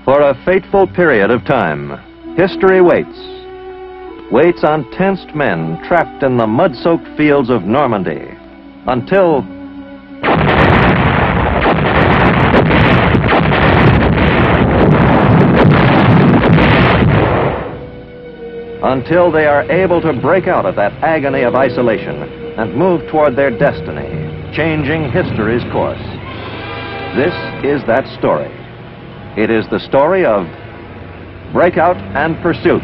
For a fateful period of time, history waits. Waits on tensed men trapped in the mud-soaked fields of Normandy until they are able to break out of that agony of isolation and move toward their destiny, changing history's course. This is that story. It is the story of breakout and pursuit.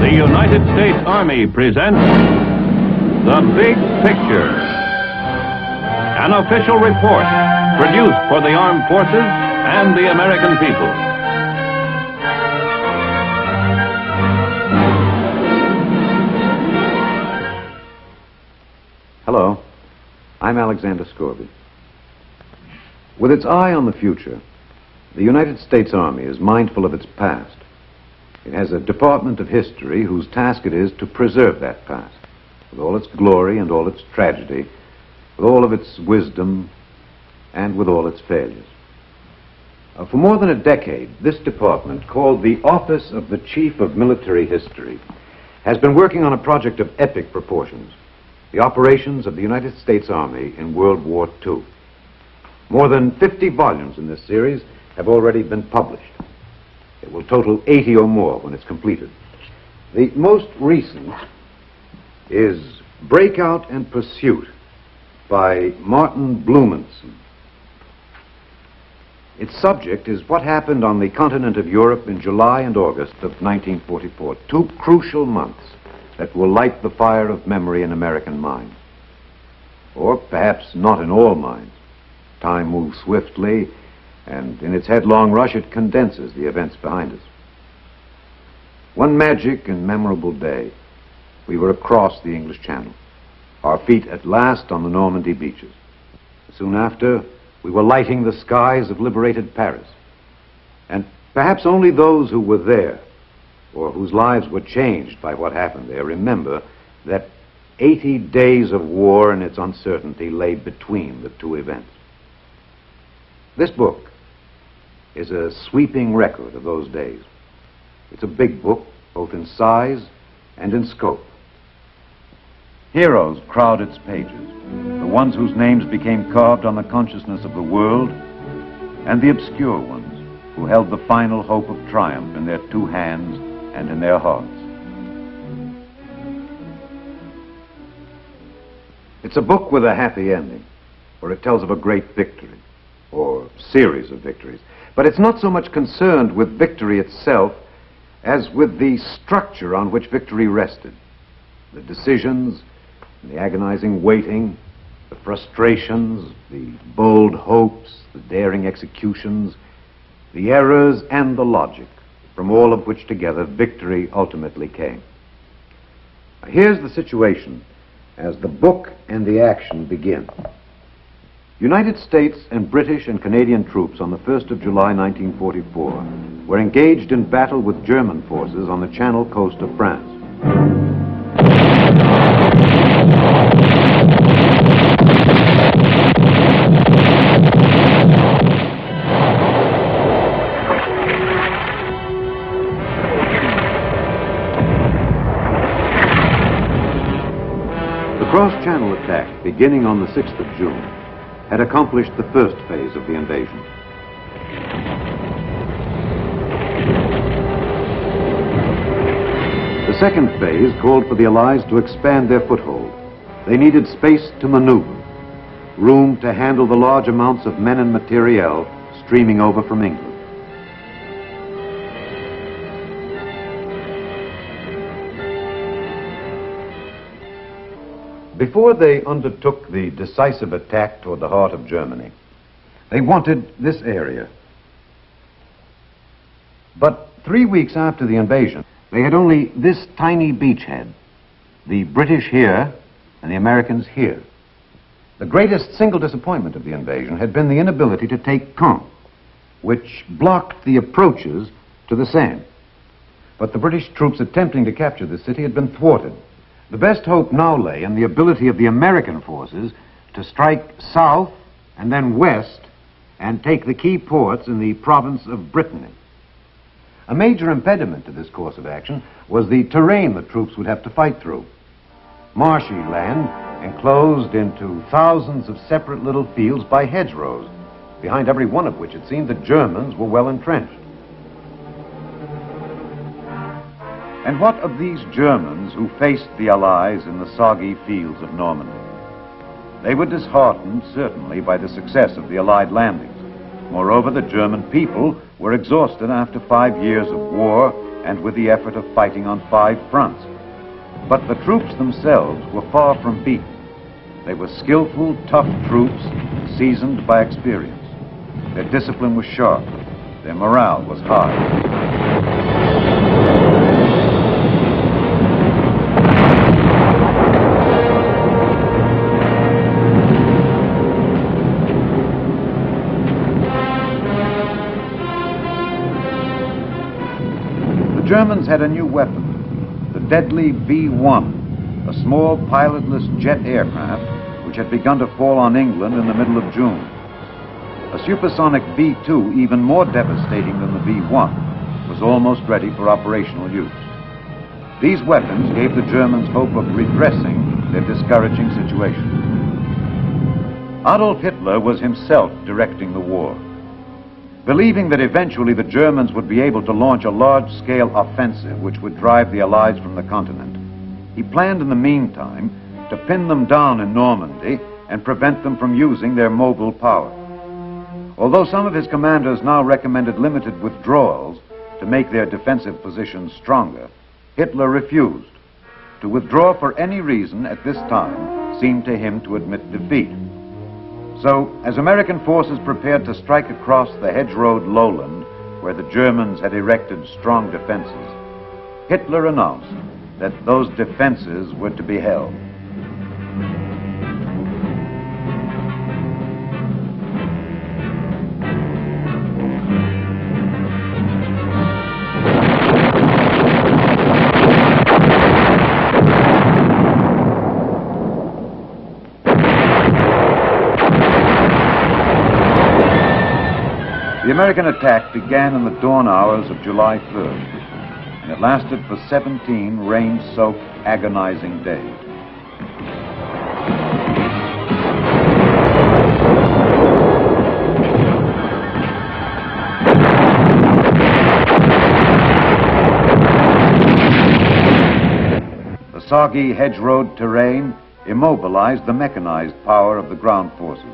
The United States Army presents The Big Picture, an official report produced for the armed forces and the American people. Hello, I'm Alexander Scorby. With its eye on the future, the United States Army is mindful of its past. It has a Department of History whose task it is to preserve that past, with all its glory and all its tragedy, with all of its wisdom and with all its failures. For more than a decade, this department, called the Office of the Chief of Military History, has been working on a project of epic proportions, the operations of the United States Army in World War II. More than 50 volumes in this series have already been published. It will total 80 or more when it's completed. The most recent is Breakout and Pursuit by Martin Blumenson. Its subject is what happened on the continent of Europe in July and August of 1944, two crucial months that will light the fire of memory in American minds. Or perhaps not in all minds. Time moves swiftly, and in its headlong rush it condenses the events behind us. One magic and memorable day, we were across the English Channel, our feet at last on the Normandy beaches. Soon after, we were lighting the skies of liberated Paris. And perhaps only those who were there, or whose lives were changed by what happened there, remember that 80 days of war and its uncertainty lay between the two events. This book is a sweeping record of those days. It's a big book, both in size and in scope. Heroes crowd its pages, the ones whose names became carved on the consciousness of the world, and the obscure ones who held the final hope of triumph in their two hands and in their hearts. It's a book with a happy ending, for it tells of a great victory, or series of victories. But it's not so much concerned with victory itself as with the structure on which victory rested. The decisions, the agonizing waiting, the frustrations, the bold hopes, the daring executions, the errors and the logic, from all of which together victory ultimately came. Here's the situation as the book and the action begin. United States and British and Canadian troops on the 1st of July 1944 were engaged in battle with German forces on the Channel coast of France. The cross-channel attack, beginning on the 6th of June, had accomplished the first phase of the invasion. The second phase called for the Allies to expand their foothold. They needed space to maneuver, room to handle the large amounts of men and materiel streaming over from England. Before they undertook the decisive attack toward the heart of Germany, they wanted this area. But 3 weeks after the invasion, they had only this tiny beachhead, the British here and the Americans here. The greatest single disappointment of the invasion had been the inability to take Caen. which blocked the approaches to the Seine. But the British troops attempting to capture the city had been thwarted. The best hope now lay in the ability of the American forces to strike south and then west and take the key ports in the province of Brittany. A major impediment to this course of action was the terrain the troops would have to fight through. Marshy land enclosed into thousands of separate little fields by hedgerows, behind every one of which it seemed the Germans were well entrenched. And what of these Germans who faced the Allies in the soggy fields of Normandy? They were disheartened, certainly, by the success of the Allied landings. Moreover, the German people were exhausted after 5 years of war and with the effort of fighting on 5 fronts. But the troops themselves were far from beaten. They were skillful, tough troops, seasoned by experience. Their discipline was sharp. Their morale was high. The Germans had a new weapon, the deadly V-1, a small pilotless jet aircraft which had begun to fall on England in the middle of June. A supersonic V-2, even more devastating than the V-1, was almost ready for operational use. These weapons gave the Germans hope of redressing their discouraging situation. Adolf Hitler was himself directing the war. Believing that eventually the Germans would be able to launch a large-scale offensive which would drive the Allies from the continent, he planned in the meantime to pin them down in Normandy and prevent them from using their mobile power. Although some of his commanders now recommended limited withdrawals to make their defensive positions stronger, Hitler refused. To withdraw for any reason at this time seemed to him to admit defeat. So, as American forces prepared to strike across the hedge-rowed lowland where the Germans had erected strong defenses, Hitler announced that those defenses were to be held. The American attack began in the dawn hours of July 3rd, and it lasted for 17 rain-soaked, agonizing days. The soggy hedge-road terrain immobilized the mechanized power of the ground forces.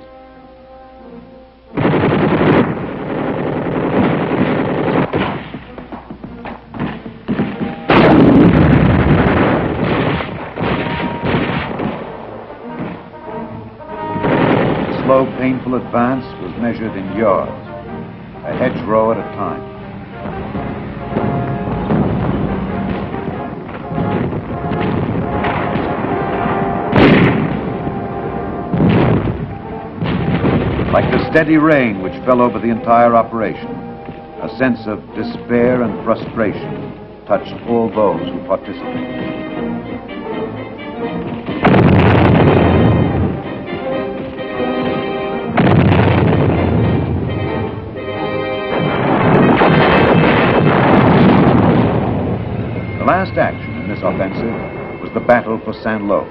Slow, painful advance was measured in yards, a hedgerow at a time. Like the steady rain which fell over the entire operation, a sense of despair and frustration touched all those who participated. The last action in this offensive was the battle for Saint-Lô.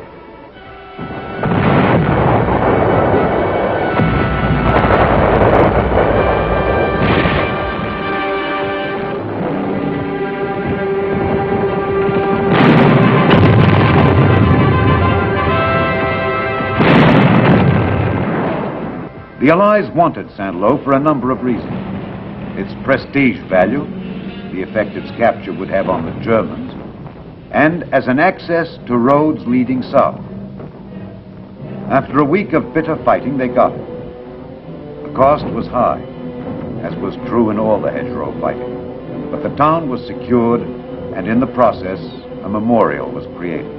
The Allies wanted Saint-Lô for a number of reasons. Its prestige value, the effect its capture would have on the Germans, and as an access to roads leading south. After a week of bitter fighting, they got it. The cost was high, as was true in all the hedgerow fighting, but the town was secured, and in the process, a memorial was created.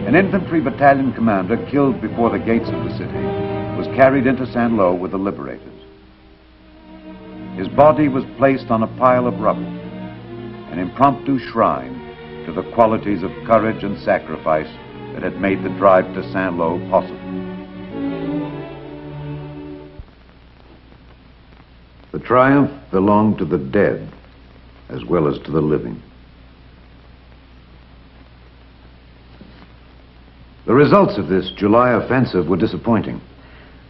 An infantry battalion commander killed before the gates of the city was carried into Saint-Lô with the liberators. his body was placed on a pile of rubble, an impromptu shrine to the qualities of courage and sacrifice that had made the drive to Saint-Lô possible. The triumph belonged to the dead as well as to the living. The results of this July offensive were disappointing.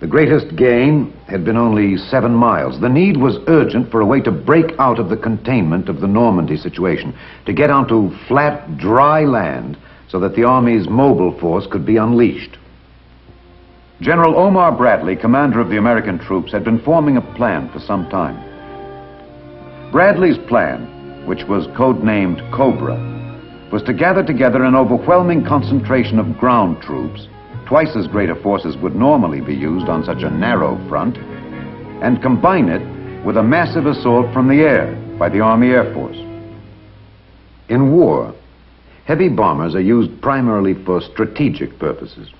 The greatest gain had been only 7 miles. The need was urgent for a way to break out of the containment of the Normandy situation, to get onto flat, dry land so that the Army's mobile force could be unleashed. General Omar Bradley, commander of the American troops, had been forming a plan for some time. Bradley's plan, which was codenamed Cobra, was to gather together an overwhelming concentration of ground troops, twice as great a force as would normally be used on such a narrow front, and combine it with a massive assault from the air by the Army Air Force. In war, heavy bombers are used primarily for strategic purposes,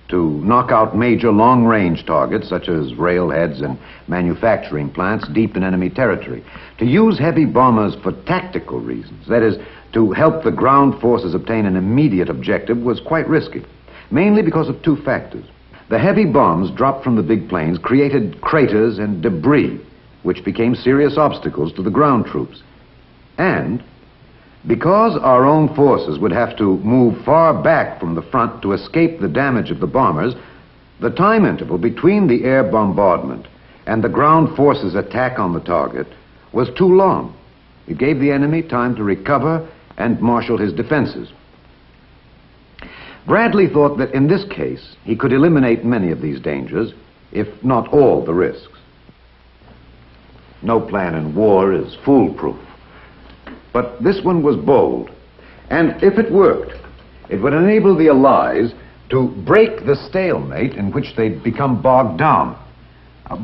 to knock out major long-range targets such as railheads and manufacturing plants deep in enemy territory. To use heavy bombers for tactical reasons, that is, to help the ground forces obtain an immediate objective, was quite risky, mainly because of 2 factors. The heavy bombs dropped from the big planes created craters and debris, which became serious obstacles to the ground troops. And because our own forces would have to move far back from the front to escape the damage of the bombers, the time interval between the air bombardment and the ground forces' attack on the target was too long. It gave the enemy time to recover and marshal his defenses. Bradley thought that in this case he could eliminate many of these dangers, if not all the risks. No plan in war is foolproof. But this one was bold, and if it worked, it would enable the Allies to break the stalemate in which they'd become bogged down.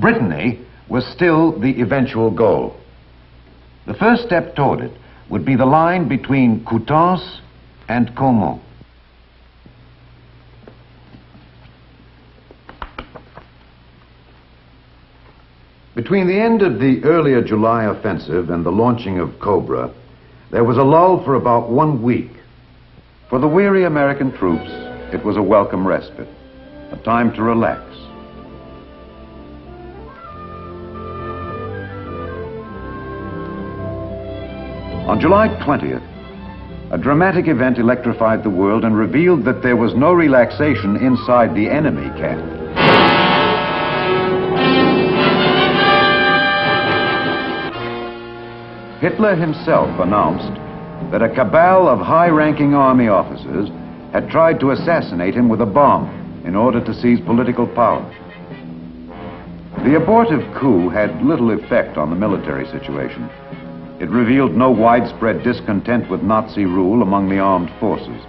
Brittany was still the eventual goal. The first step toward it would be the line between Coutances and Caumont. Between the end of the earlier July offensive and the launching of Cobra, there was a lull for about 1 week. For the weary American troops, it was a welcome respite, a time to relax. On July 20th, a dramatic event electrified the world and revealed that there was no relaxation inside the enemy camp. Hitler himself announced that a cabal of high-ranking army officers had tried to assassinate him with a bomb in order to seize political power. The abortive coup had little effect on the military situation. It revealed no widespread discontent with Nazi rule among the armed forces.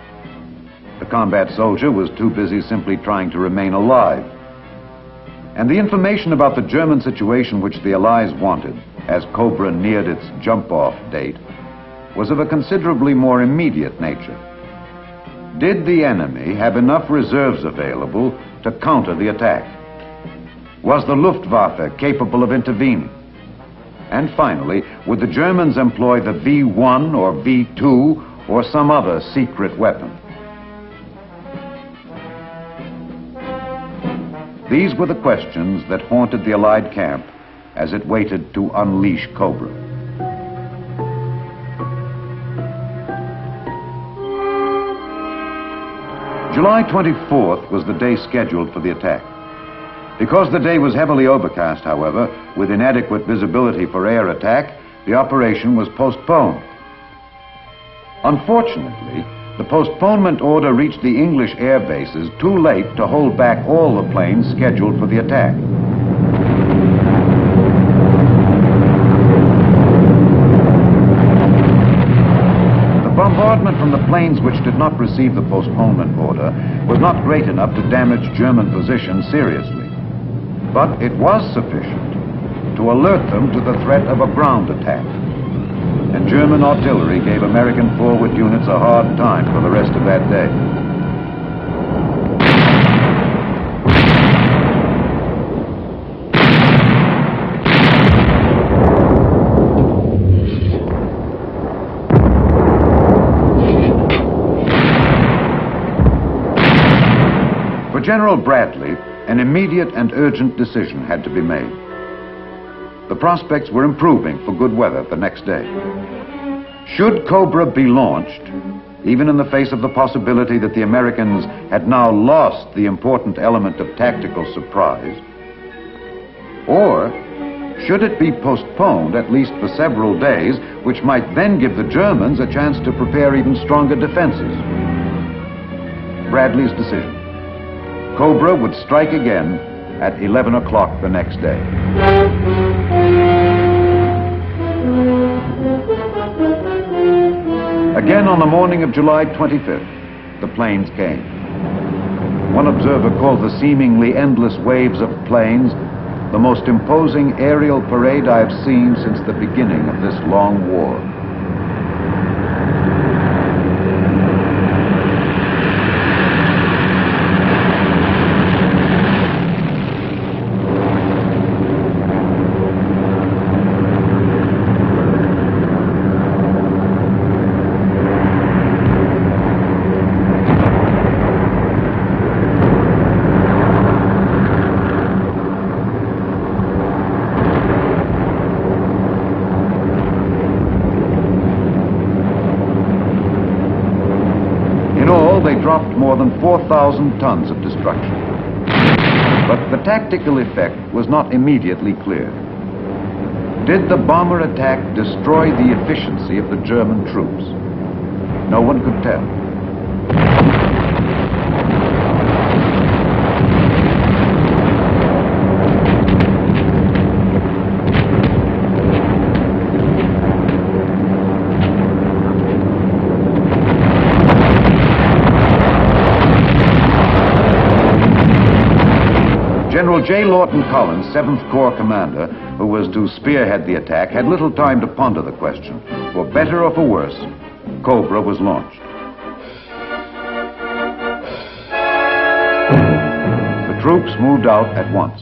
The combat soldier was too busy simply trying to remain alive. And the information about the German situation which the Allies wanted, as Cobra neared its jump-off date, was of a considerably more immediate nature. Did the enemy have enough reserves available to counter the attack? Was the Luftwaffe capable of intervening? And finally, would the Germans employ the V1 or V2 or some other secret weapon? These were the questions that haunted the Allied camp as it waited to unleash Cobra. July 24th was the day scheduled for the attack. Because the day was heavily overcast, however, with inadequate visibility for air attack, the operation was postponed. Unfortunately, the postponement order reached the English air bases too late to hold back all the planes scheduled for the attack. The bombardment from the planes which did not receive the postponement order was not great enough to damage German positions seriously. But it was sufficient to alert them to the threat of a ground attack. And German artillery gave American forward units a hard time for the rest of that day. General Bradley, an immediate and urgent decision had to be made. The prospects were improving for good weather the next day. Should Cobra be launched, even in the face of the possibility that the Americans had now lost the important element of tactical surprise, or should it be postponed at least for several days, which might then give the Germans a chance to prepare even stronger defenses? Bradley's decision. Cobra would strike again at 11 o'clock the next day. Again on the morning of July 25th, the planes came. One observer called the seemingly endless waves of planes the most imposing aerial parade I have seen since the beginning of this long war. They dropped more than 4,000 tons of destruction. But the tactical effect was not immediately clear. Did the bomber attack destroy the efficiency of the German troops? No one could tell. General J. Lawton Collins, 7th Corps commander, who was to spearhead the attack, had little time to ponder the question. For better or for worse, Cobra was launched. The troops moved out at once.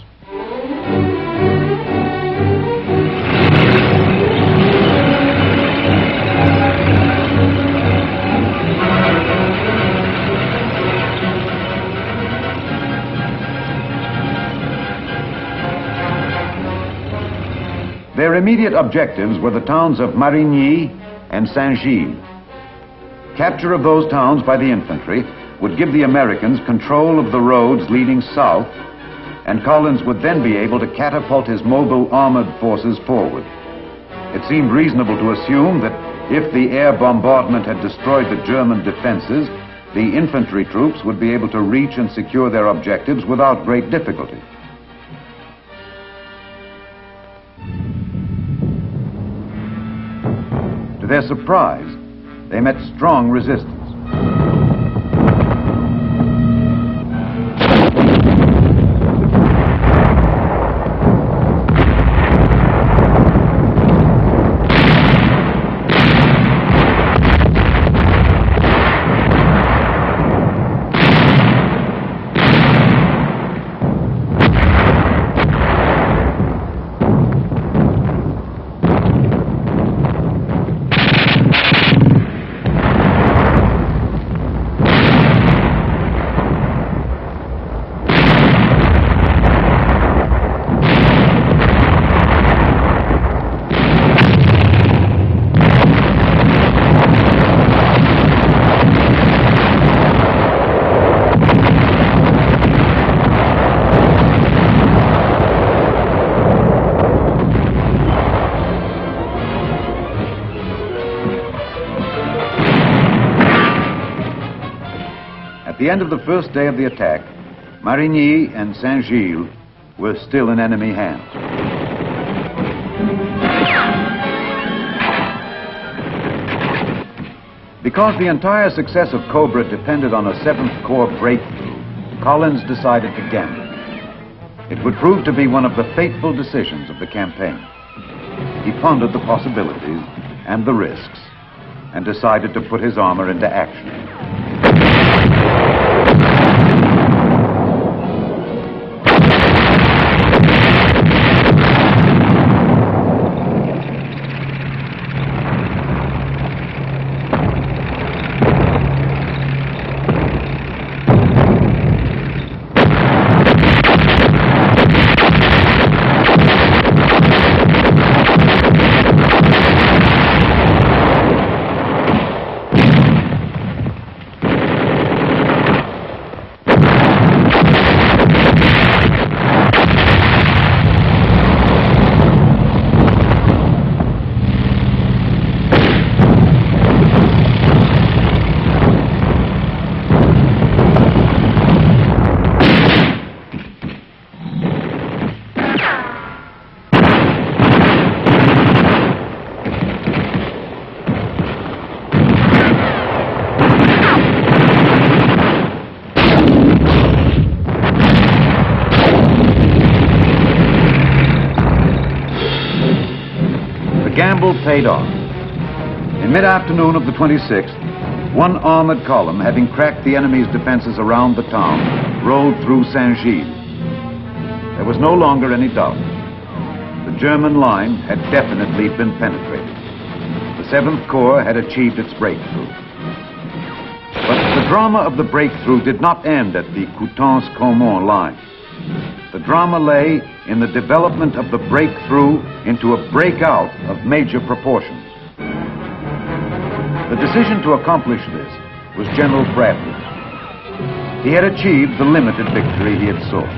Their immediate objectives were the towns of Marigny and Saint-Gilles. Capture of those towns by the infantry would give the Americans control of the roads leading south, and Collins would then be able to catapult his mobile armored forces forward. It seemed reasonable to assume that if the air bombardment had destroyed the German defenses, the infantry troops would be able to reach and secure their objectives without great difficulty. To their surprise, they met strong resistance. At the end of the first day of the attack, Marigny and Saint-Gilles were still in enemy hands. Because the entire success of Cobra depended on a 7th Corps breakthrough, Collins decided to gamble. It would prove to be one of the fateful decisions of the campaign. He pondered the possibilities and the risks and decided to put his armor into action. gamble paid off. In mid-afternoon of the 26th, one armored column, having cracked the enemy's defenses around the town, rode through Saint-Gilles. There was no longer any doubt. The German line had definitely been penetrated. The 7th Corps had achieved its breakthrough. But the drama of the breakthrough did not end at the Coutances-Caumont line. The drama lay in the development of the breakthrough into a breakout of major proportions. The decision to accomplish this was General Bradley's. He had achieved the limited victory he had sought.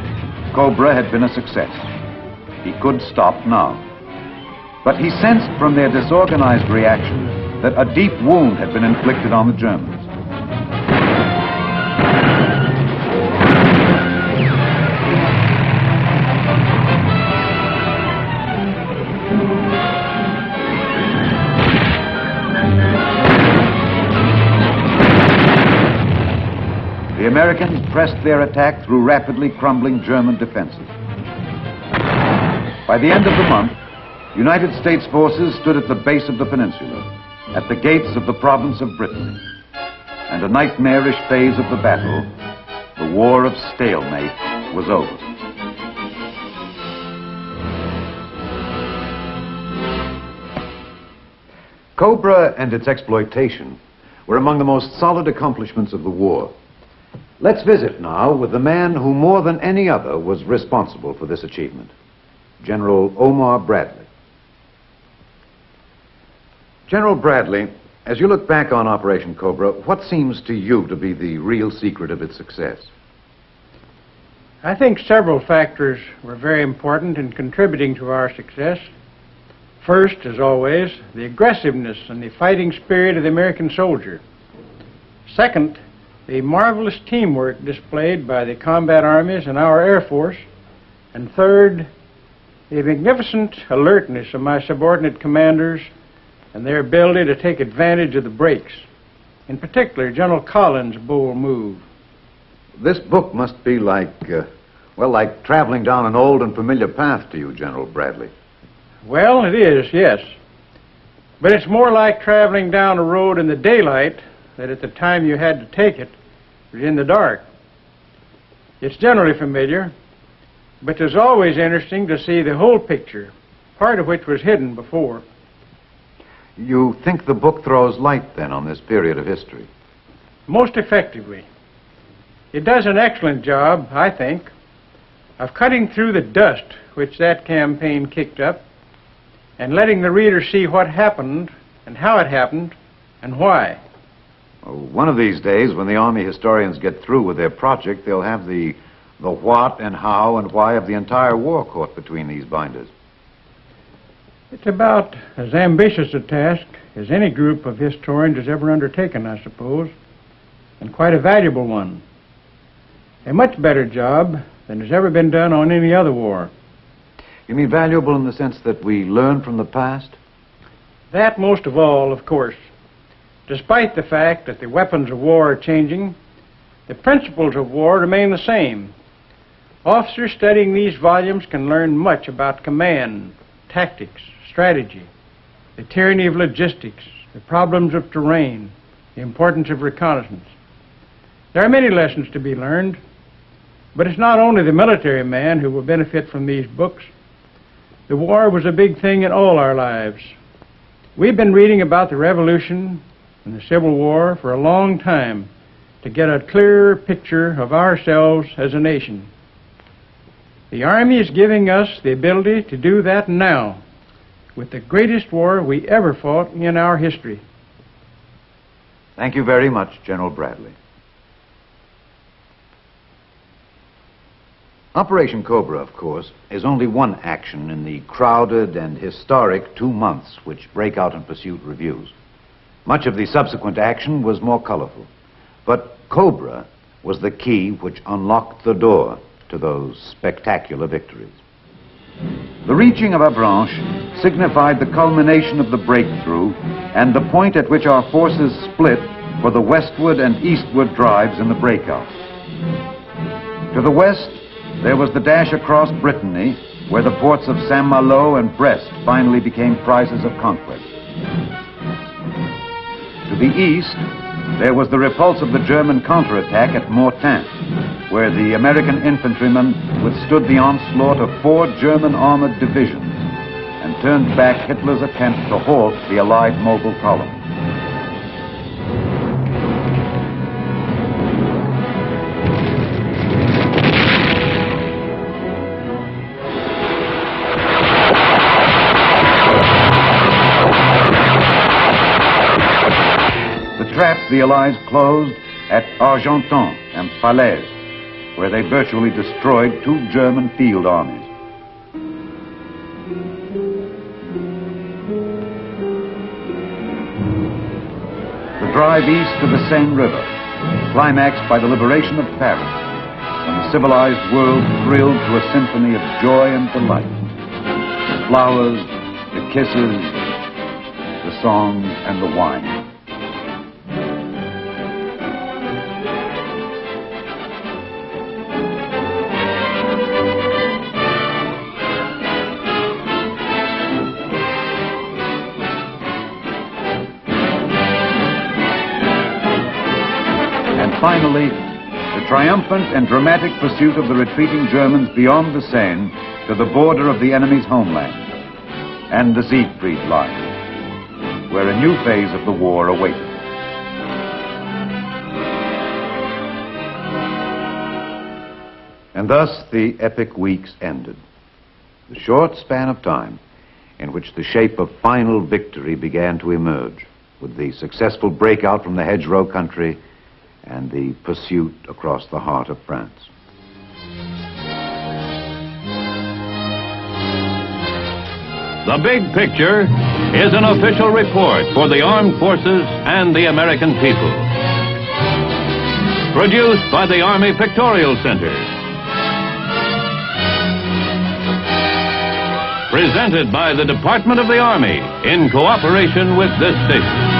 Cobra had been a success. He could stop now. But he sensed from their disorganized reaction that a deep wound had been inflicted on the Germans. The Americans pressed their attack through rapidly crumbling German defenses. By the end of the month, United States forces stood at the base of the peninsula, at the gates of the province of Brittany. And a nightmarish phase of the battle, the War of Stalemate, was over. Cobra and its exploitation were among the most solid accomplishments of the war. Let's visit now with the man who more than any other was responsible for this achievement, General Omar Bradley. General Bradley, as you look back on Operation Cobra, what seems to you to be the real secret of its success? I think several factors were very important in contributing to our success. First, as always, the aggressiveness and the fighting spirit of the American soldier. Second, the marvelous teamwork displayed by the combat armies and our Air Force. And third, the magnificent alertness of my subordinate commanders and their ability to take advantage of the breaks. In particular, General Collins' bold move. This book must be like traveling down an old and familiar path to you, General Bradley. Well, it is, yes. But it's more like traveling down a road in the daylight that at the time you had to take it was in the dark. It's generally familiar, but it's always interesting to see the whole picture, part of which was hidden before. You think the book throws light, then, on this period of history? Most effectively. It does an excellent job, I think, of cutting through the dust which that campaign kicked up and letting the reader see what happened and how it happened and why. Well, one of these days, when the Army historians get through with their project, they'll have the what and how and why of the entire war caught between these binders. It's about as ambitious a task as any group of historians has ever undertaken, I suppose, and quite a valuable one. A much better job than has ever been done on any other war. You mean valuable in the sense that we learn from the past? That most of all, of course. Despite the fact that the weapons of war are changing, the principles of war remain the same. Officers studying these volumes can learn much about command, tactics, strategy, the tyranny of logistics, the problems of terrain, the importance of reconnaissance. There are many lessons to be learned, but it's not only the military man who will benefit from these books. The war was a big thing in all our lives. We've been reading about the Revolution and the Civil War for a long time to get a clearer picture of ourselves as a nation. The Army is giving us the ability to do that now with the greatest war we ever fought in our history. Thank you very much, General Bradley. Operation Cobra, of course, is only one action in the crowded and historic 2 months which Breakout and Pursuit reviews. Much of the subsequent action was more colorful, but Cobra was the key which unlocked the door to those spectacular victories. The reaching of Avranches signified the culmination of the breakthrough and the point at which our forces split for the westward and eastward drives in the breakout. To the west, there was the dash across Brittany where the ports of Saint-Malo and Brest finally became prizes of conquest. To the east, there was the repulse of the German counterattack at Mortain, where the American infantrymen withstood the onslaught of 4 German armored divisions and turned back Hitler's attempt to halt the Allied mobile column. The Allies closed at Argenton and Falaise, where they virtually destroyed 2 German field armies. The drive east to the Seine River, climaxed by the liberation of Paris, when the civilized world thrilled to a symphony of joy and delight. The flowers, the kisses, the songs, and the wine. Finally, the triumphant and dramatic pursuit of the retreating Germans beyond the Seine to the border of the enemy's homeland, and the Siegfried Line, where a new phase of the war awaited. And thus the epic weeks ended. The short span of time in which the shape of final victory began to emerge, with the successful breakout from the hedgerow country and the pursuit across the heart of France. The Big Picture is an official report for the armed forces and the American people. Produced by the Army Pictorial Center. Presented by the Department of the Army in cooperation with this station.